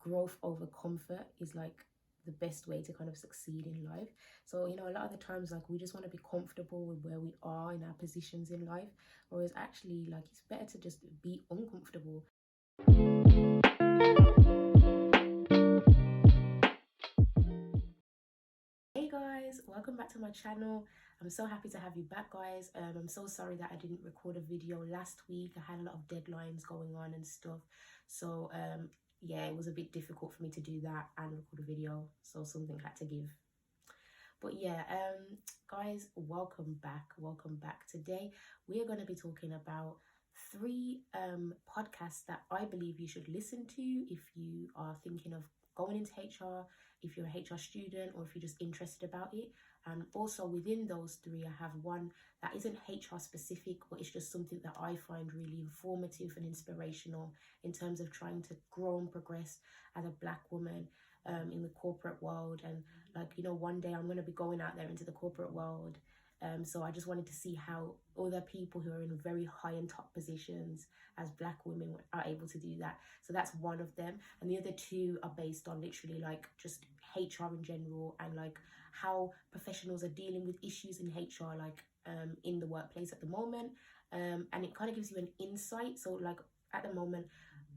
growth over comfort is like the best way to kind of succeed in life. So, you know, a lot of the times, like, we just want to be comfortable with where we are in our positions in life, whereas actually, like, it's better to just be uncomfortable. Hey guys, welcome back to my channel. I'm so happy to have you back, guys. I'm so sorry that I didn't record a video last week. I had a lot of deadlines going on and stuff, so yeah, it was a bit difficult for me to do that and record a video, so something had to give. But yeah, guys, welcome back. Today we are going to be talking about three podcasts that I believe you should listen to if you are thinking of going into HR, if you're a HR student, or if you're just interested about it. And also within those three, I have one that isn't HR specific, but it's just something that I find really informative and inspirational in terms of trying to grow and progress as a Black woman in the corporate world. And like, you know, one day I'm going to be going out there into the corporate world. So I just wanted to see how other people who are in very high and top positions as Black women are able to do that. So that's one of them. And the other two are based on literally like just HR in general, and like how professionals are dealing with issues in HR, like in the workplace at the moment. And it kind of gives you an insight. So like at the moment,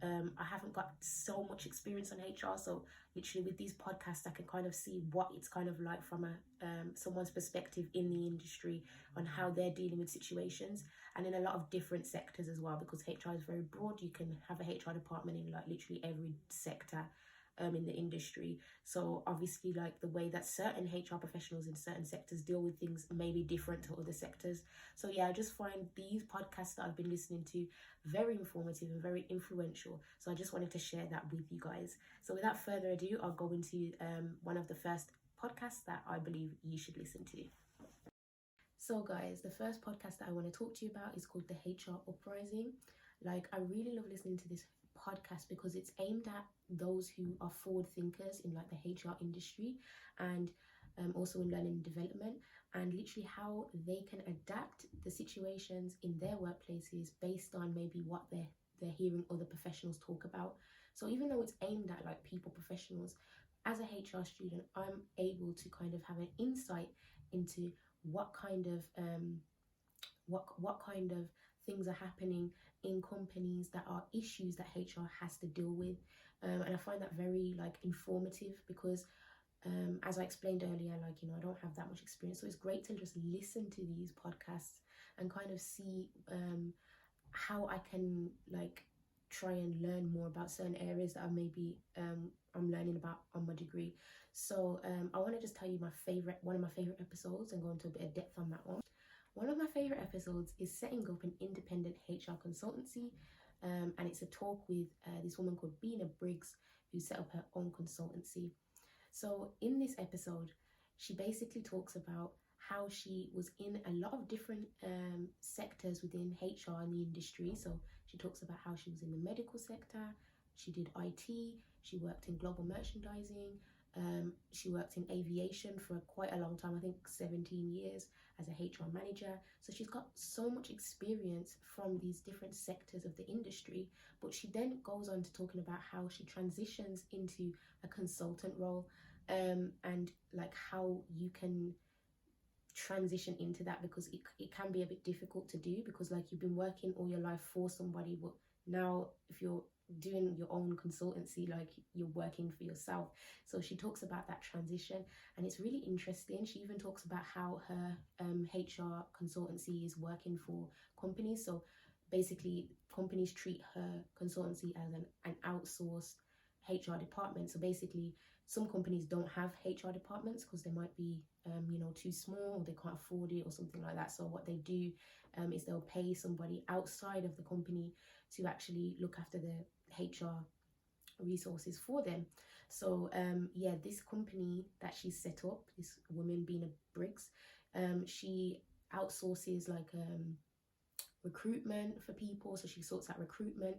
I haven't got so much experience on HR, so literally with these podcasts I can kind of see what it's kind of like from a someone's perspective in the industry on how they're dealing with situations, and in a lot of different sectors as well, because HR is very broad. You can have a HR department in like literally every sector in the industry. So obviously, like, the way that certain HR professionals in certain sectors deal with things may be different to other sectors. So yeah, I just find these podcasts that I've been listening to very informative and very influential. So I just wanted to share that with you guys. So without further ado, I'll go into one of the first podcasts that I believe you should listen to. So guys, the first podcast that I want to talk to you about is called the HR Uprising. Like, I really love listening to this podcast because it's aimed at those who are forward thinkers in like the HR industry, and also in learning and development, and literally how they can adapt the situations in their workplaces based on maybe what they're hearing other professionals talk about. So even though it's aimed at like people professionals, as a HR student, I'm able to kind of have an insight into what kind of what kind of things are happening in companies that are issues that HR has to deal with, and I find that very like informative because as I explained earlier, like, you know, I don't have that much experience, so it's great to just listen to these podcasts and kind of see how I can like try and learn more about certain areas that I maybe I'm learning about on my degree. So I want to just tell you one of my favorite episodes and go into a bit of depth on that one. One of my favorite episodes is setting up an independent HR consultancy, and it's a talk with this woman called Bina Briggs, who set up her own consultancy. So in this episode, she basically talks about how she was in a lot of different sectors within HR in the industry. So she talks about how she was in the medical sector, she did IT, she worked in global merchandising, she worked in aviation for quite a long time, I think 17 years as a HR manager. So she's got so much experience from these different sectors of the industry. But she then goes on to talking about how she transitions into a consultant role, and like how you can transition into that, because it can be a bit difficult to do, because like you've been working all your life for somebody, but now if you're doing your own consultancy, like you're working for yourself. So she talks about that transition, and it's really interesting. She even talks about how her HR consultancy is working for companies. So basically companies treat her consultancy as an outsourced HR department. So basically some companies don't have HR departments because they might be you know, too small, or they can't afford it or something like that. So what they do is they'll pay somebody outside of the company to actually look after the HR resources for them. So yeah, this company that she set up, this woman Bina Briggs, she outsources like recruitment for people. So she sorts out recruitment,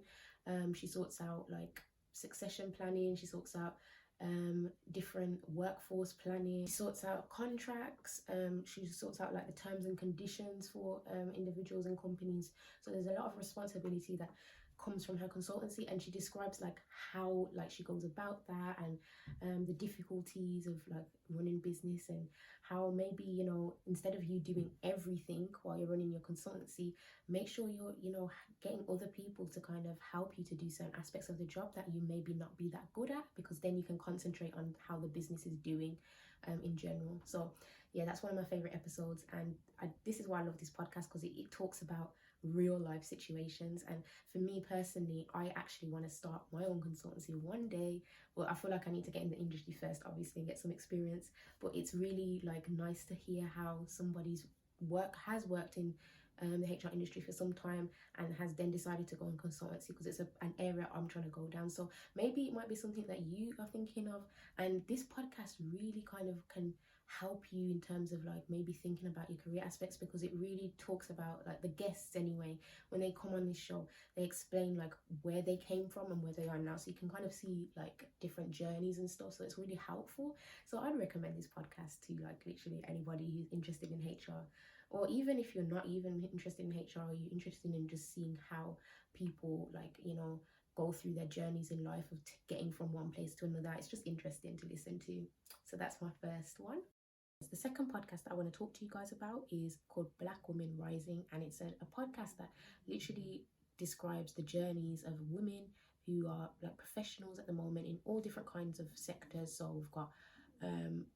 she sorts out like succession planning, she sorts out different workforce planning, she sorts out contracts, she sorts out like the terms and conditions for individuals and companies. So there's a lot of responsibility that comes from her consultancy, and she describes like how like she goes about that, and the difficulties of like running business, and how maybe, you know, instead of you doing everything while you're running your consultancy, make sure you're, you know, getting other people to kind of help you to do certain aspects of the job that you maybe not be that good at, because then you can concentrate on how the business is doing in general. So yeah, that's one of my favorite episodes, and this is why I love this podcast, because it talks about real life situations. And for me personally, I actually want to start my own consultancy one day. Well, I feel like I need to get in the industry first, obviously, and get some experience, but it's really like nice to hear how somebody's has worked in the HR industry for some time and has then decided to go on consultancy, because it's an area I'm trying to go down. So maybe it might be something that you are thinking of, and this podcast really kind of can help you in terms of like maybe thinking about your career aspects, because it really talks about, like, the guests anyway, when they come on this show, they explain like where they came from and where they are now, so you can kind of see like different journeys and stuff. So it's really helpful. So I'd recommend this podcast to like literally anybody who's interested in HR, or even if you're not even interested in HR, or you're interested in just seeing how people, like, you know, go through their journeys in life of getting from one place to another. It's just interesting to listen to. So that's my first one. The second podcast that I want to talk to you guys about is called Black Women Rising, and it's a podcast that literally describes the journeys of women who are like professionals at the moment in all different kinds of sectors. So we've got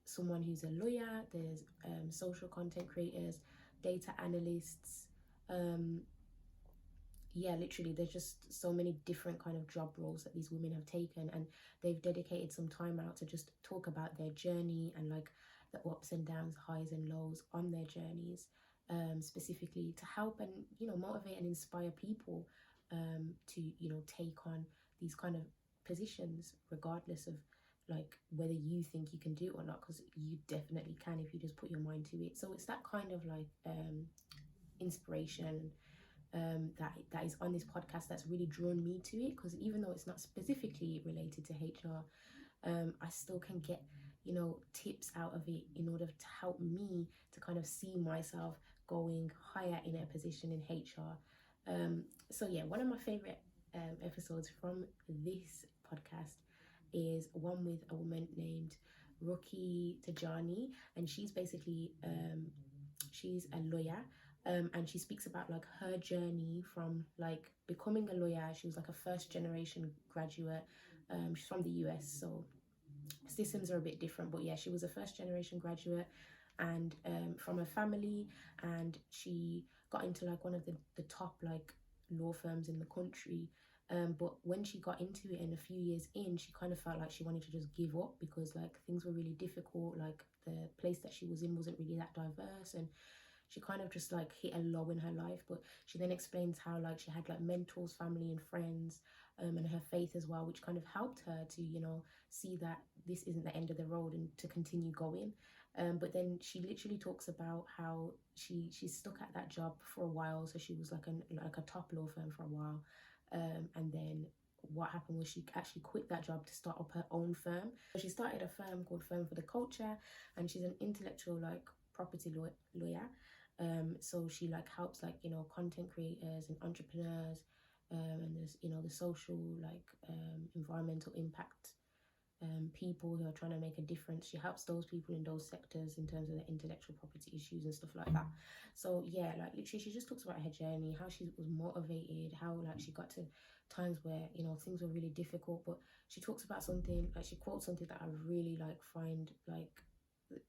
someone who's a lawyer, there's social content creators, data analysts, yeah, literally there's just so many different kind of job roles that these women have taken, and they've dedicated some time out to just talk about their journey and like the ups and downs, highs and lows on their journeys, specifically to help and, you know, motivate and inspire people to, you know, take on these kind of positions, regardless of like whether you think you can do it or not, because you definitely can if you just put your mind to it. So it's that kind of like inspiration that is on this podcast that's really drawn me to it, because even though it's not specifically related to HR, I still can get, you know, tips out of it in order to help me to kind of see myself going higher in a position in HR. So yeah, one of my favorite episodes from this podcast is one with a woman named Rocky Tajani, and she's basically she's a lawyer. And she speaks about like her journey from like becoming a lawyer. She was like a first generation graduate. She's from the US, so systems are a bit different, but yeah, she was a first generation graduate, and from a family, and she got into like one of the top like law firms in the country. But when she got into it and a few years in, she kind of felt like she wanted to just give up, because like things were really difficult. Like the place that she was in wasn't really that diverse, and she kind of just like hit a low in her life. But she then explains how like she had like mentors, family and friends, and her faith as well, which kind of helped her to, you know, see that this isn't the end of the road and to continue going. But then she literally talks about how she's stuck at that job for a while. So she was like a top law firm for a while, and then what happened was she actually quit that job to start up her own firm. So she started a firm called Firm for the Culture, and she's an intellectual like property lawyer. So she like helps like, you know, content creators and entrepreneurs, and there's, you know, the social like environmental impact people who are trying to make a difference. She helps those people in those sectors in terms of the intellectual property issues and stuff like that. So yeah, like literally she just talks about her journey, how she was motivated, how like she got to times where, you know, things were really difficult, but she talks about something, like she quotes something that I really like find like,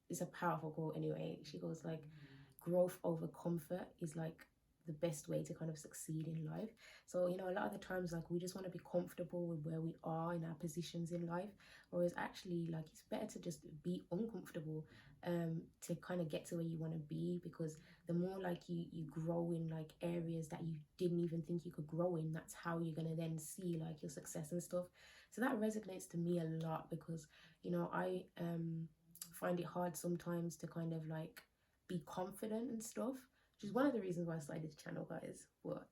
it's a powerful quote anyway. She goes like, growth over comfort is like the best way to kind of succeed in life. So, you know, a lot of the times like we just want to be comfortable with where we are in our positions in life, whereas actually like it's better to just be uncomfortable to kind of get to where you want to be, because the more like you grow in like areas that you didn't even think you could grow in, that's how you're going to then see like your success and stuff. So that resonates to me a lot, because, you know, I find it hard sometimes to kind of like be confident and stuff, which is one of the reasons why I started this channel, guys. But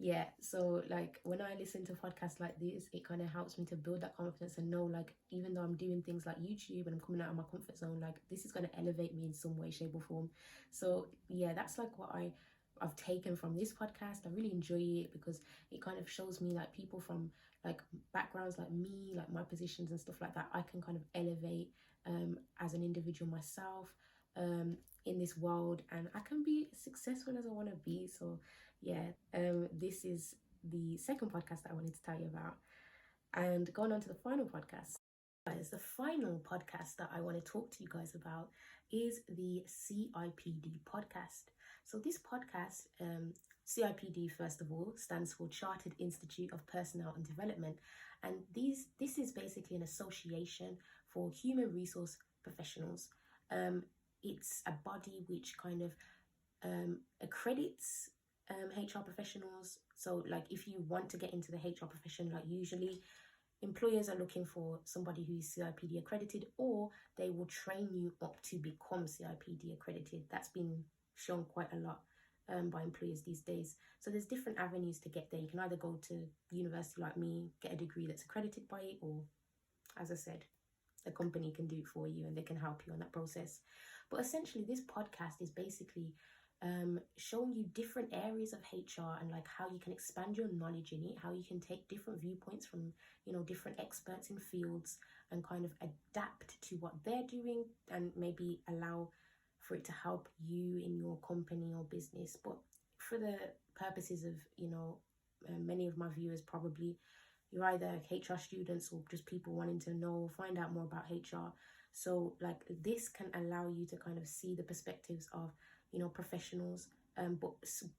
yeah, so like when I listen to podcasts like this, it kind of helps me to build that confidence and know like, even though I'm doing things like YouTube and I'm coming out of my comfort zone, like this is going to elevate me in some way, shape or form. So yeah, that's like what I I've taken from this podcast. I really enjoy it because it kind of shows me like people from like backgrounds like me, like my positions and stuff like that. I can kind of elevate as an individual myself in this world, and I can be as successful as I want to be. So yeah, this is the second podcast that I wanted to tell you about. And going on to the final podcast. Guys, the final podcast that I want to talk to you guys about is the CIPD podcast. So this podcast, CIPD first of all, stands for Chartered Institute of Personnel and Development, and this is basically an association for human resource professionals. It's a body which kind of accredits HR professionals. So like if you want to get into the HR profession, like usually employers are looking for somebody who is CIPD accredited, or they will train you up to become CIPD accredited. That's been shown quite a lot by employers these days. So there's different avenues to get there. You can either go to university like me, get a degree that's accredited by it, or as I said, a company can do it for you and they can help you on that process. But essentially this podcast is basically showing you different areas of HR and like how you can expand your knowledge in it, how you can take different viewpoints from, you know, different experts in fields and kind of adapt to what they're doing and maybe allow for it to help you in your company or business. But for the purposes of, you know, many of my viewers probably, you're either HR students or just people wanting to know, find out more about HR. So like this can allow you to kind of see the perspectives of, you know, professionals, but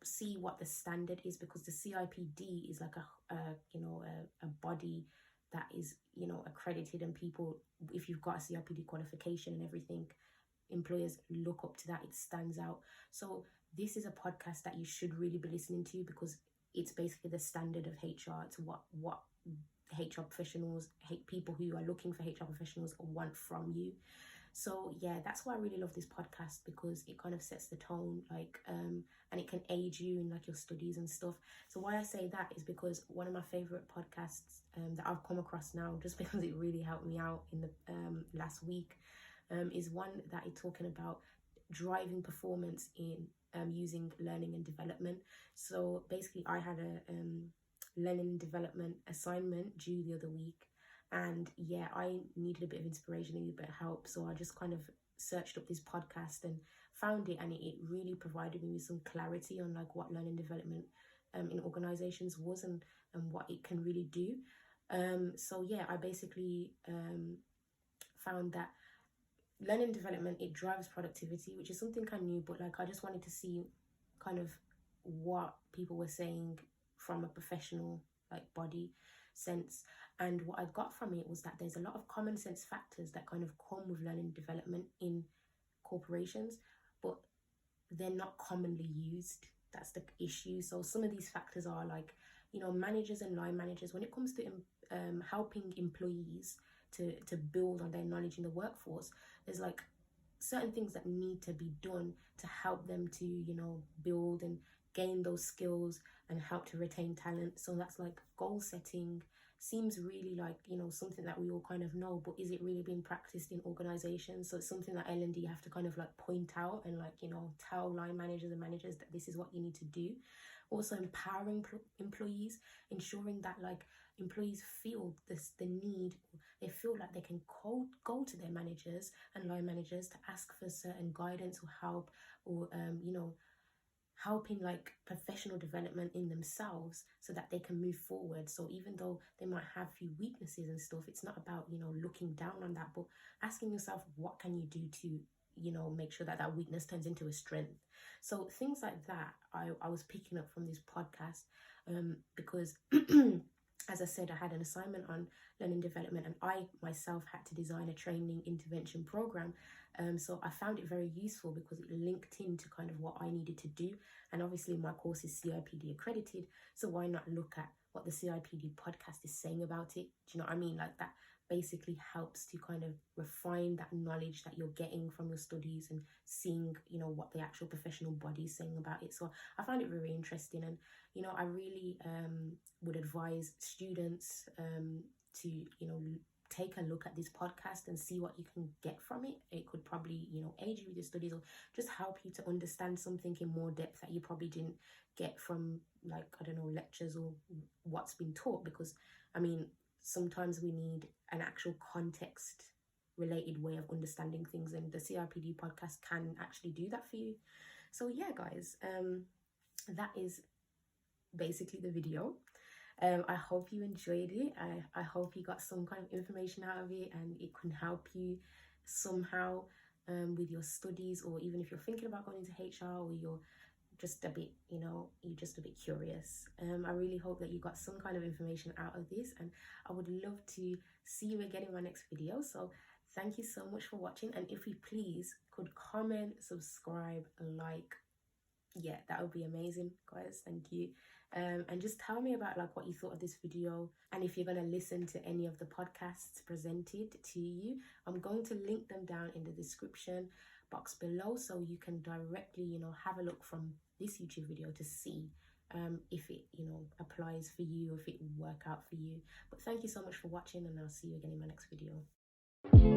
see what the standard is, because the CIPD is like a body that is, you know, accredited, and people, if you've got a CIPD qualification and everything, employers look up to that. It stands out. So this is a podcast that you should really be listening to, because it's basically the standard of HR. It's what HR professionals, people who are looking for HR professionals want from you. So yeah, that's why I really love this podcast, because it kind of sets the tone, like and it can aid you in like your studies and stuff. So why I say that is because one of my favorite podcasts that I've come across now, just because it really helped me out in the last week, is one that is talking about driving performance in using learning and development. So basically I had a learning and development assignment due the other week, and yeah, I needed a bit of inspiration, needed a bit of help. So I just kind of searched up this podcast and found it, and it really provided me with some clarity on like what learning development in organizations was, and what it can really do. So yeah, I basically found that learning development, it drives productivity, which is something kind of new, but like I just wanted to see kind of what people were saying from a professional like body sense. And what I got from it was that there's a lot of common sense factors that kind of come with learning development in corporations, but they're not commonly used. That's the issue. So some of these factors are like, you know, managers and line managers, when it comes to helping employees to build on their knowledge in the workforce, there's like certain things that need to be done to help them to, you know, build and gain those skills and help to retain talent. So that's like goal setting. Seems really like, you know, something that we all kind of know, but is it really being practiced in organizations? So it's something that L&D have to kind of like point out and like, you know, tell line managers and managers that this is what you need to do. Also empowering employees, ensuring that like employees feel the need, they feel like they can go to their managers and line managers to ask for certain guidance or help, or you know, helping like professional development in themselves so that they can move forward. So even though they might have few weaknesses and stuff, it's not about, you know, looking down on that, but asking yourself, what can you do to, you know, make sure that that weakness turns into a strength. So things like that I was picking up from this podcast, because as I said, I had an assignment on learning development, and I myself had to design a training intervention program. So I found it very useful because it linked into kind of what I needed to do. And obviously my course is CIPD accredited, so why not look at what the CIPD podcast is saying about it? Do you know what I mean? Like that basically helps to kind of refine that knowledge that you're getting from your studies and seeing, you know, what the actual professional body is saying about it. So I found it very interesting, and, you know, I really would advise students to, you know, take a look at this podcast and see what you can get from it. It could probably, aid you with your studies or just help you to understand something in more depth that you probably didn't get from, like, I don't know, lectures or what's been taught. Because, I mean, sometimes we need an actual context related way of understanding things, and the CIPD podcast can actually do that for you. So yeah, guys, that is basically the video. I hope you enjoyed it. I hope you got some kind of information out of it and it can help you somehow with your studies, or even if you're thinking about going into HR, or you're just a bit, you're just a bit curious. I really hope that you got some kind of information out of this, and I would love to see you again in my next video. So thank you so much for watching, and if you please could comment, subscribe, like, yeah, that would be amazing, guys. Thank you. And just tell me about like what you thought of this video, and if you're going to listen to any of the podcasts presented to you, I'm going to link them down in the description box below, so you can directly have a look from this YouTube video to see if it applies for you, or if it will work out for you. But thank you so much for watching, and I'll see you again in my next video.